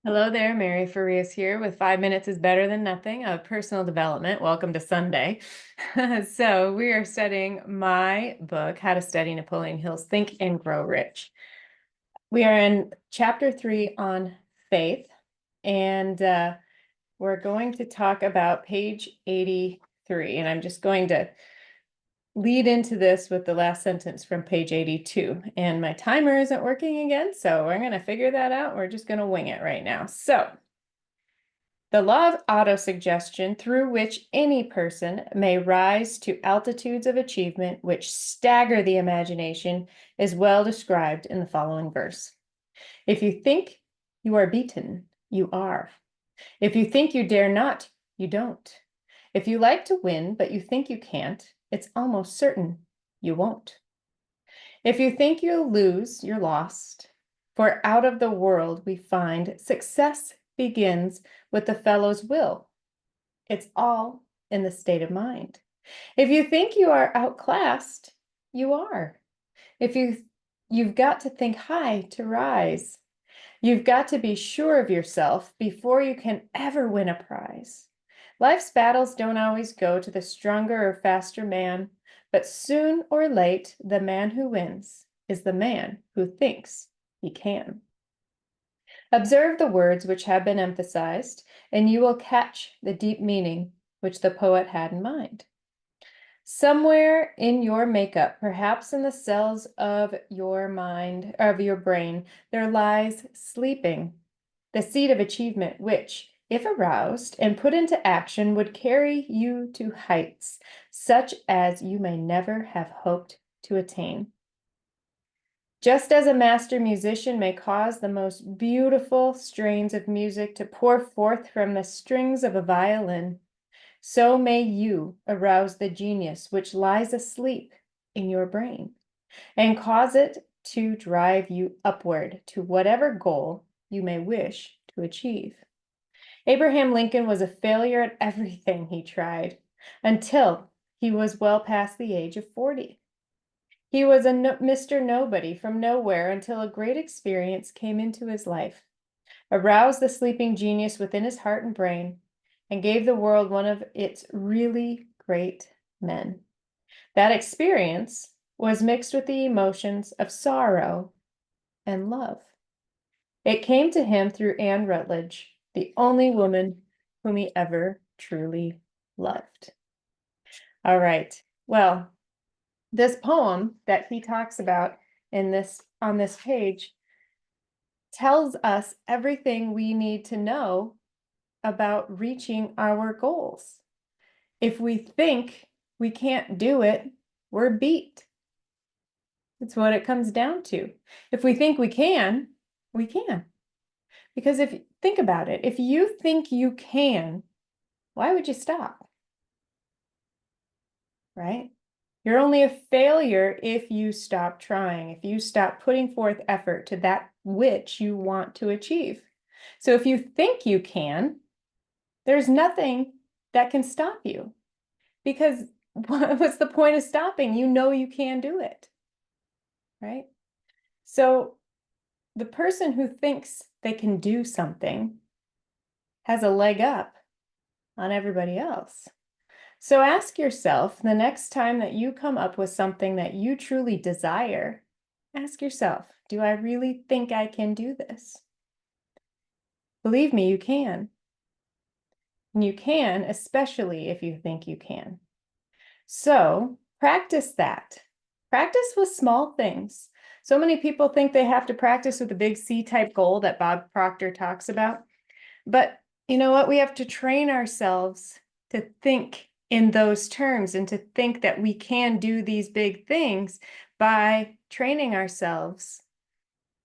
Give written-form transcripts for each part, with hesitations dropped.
Hello there, Mary Farias here with 5 minutes is better than nothing of personal development. Welcome to Sunday. So we are studying my book, How to Study Napoleon Hill's Think and Grow Rich. We are in chapter 3 on faith, and we're going to talk about page 83. And I'm just going to lead into this with the last sentence from page 82. And my timer isn't working again, so we're going to figure that out. We're just going to wing it right now. So, the law of autosuggestion, through which any person may rise to altitudes of achievement which stagger the imagination, is well described in the following verse. If you think you are beaten, you are. If you think you dare not, you don't. If you like to win, but you think you can't, it's almost certain you won't. If you think you'll lose, you're lost. For out of the world we find success begins with the fellow's will. It's all in the state of mind. If you think you are outclassed, you are. If you've got to think high to rise. You've got to be sure of yourself before you can ever win a prize. Life's battles don't always go to the stronger or faster man, but soon or late, the man who wins is the man who thinks he can. Observe the words which have been emphasized, and you will catch the deep meaning which the poet had in mind. Somewhere in your makeup, perhaps in the cells of your mind, of your brain, there lies sleeping the seed of achievement, which, if aroused and put into action, would carry you to heights such as you may never have hoped to attain. Just as a master musician may cause the most beautiful strains of music to pour forth from the strings of a violin, so may you arouse the genius which lies asleep in your brain and cause it to drive you upward to whatever goal you may wish to achieve. Abraham Lincoln was a failure at everything he tried until he was well past the age of 40. He was a Mr. Nobody from nowhere until a great experience came into his life, aroused the sleeping genius within his heart and brain, and gave the world one of its really great men. That experience was mixed with the emotions of sorrow and love. It came to him through Anne Rutledge, the only woman whom he ever truly loved. All right. Well, this poem that he talks about on this page tells us everything we need to know about reaching our goals. If we think we can't do it, we're beat. It's what it comes down to. If we think we can, we can. Because think about it, if you think you can, why would you stop? Right? You're only a failure if you stop trying, if you stop putting forth effort to that which you want to achieve. So if you think you can, there's nothing that can stop you. Because what's the point of stopping? You know you can do it, right? So the person who thinks they can do something has a leg up on everybody else. So ask yourself the next time that you come up with something that you truly desire, ask yourself, do I really think I can do this? Believe me, you can. And you can, especially if you think you can. So practice that. Practice with small things. So many people think they have to practice with a big C-type goal that Bob Proctor talks about. But you know what? We have to train ourselves to think in those terms and to think that we can do these big things by training ourselves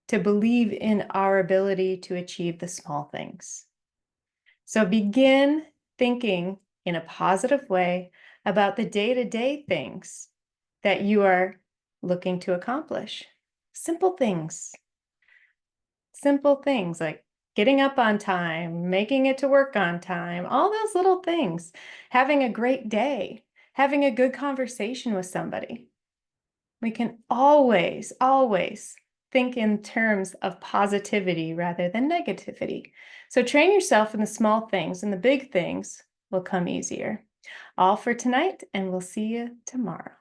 to believe in our ability to achieve the small things. So begin thinking in a positive way about the day-to-day things that you are looking to accomplish. Simple things like getting up on time, making it to work on time, all those little things, having a great day, having a good conversation with somebody. We can always, always think in terms of positivity rather than negativity. So train yourself in the small things, and the big things will come easier. All for tonight, and we'll see you tomorrow.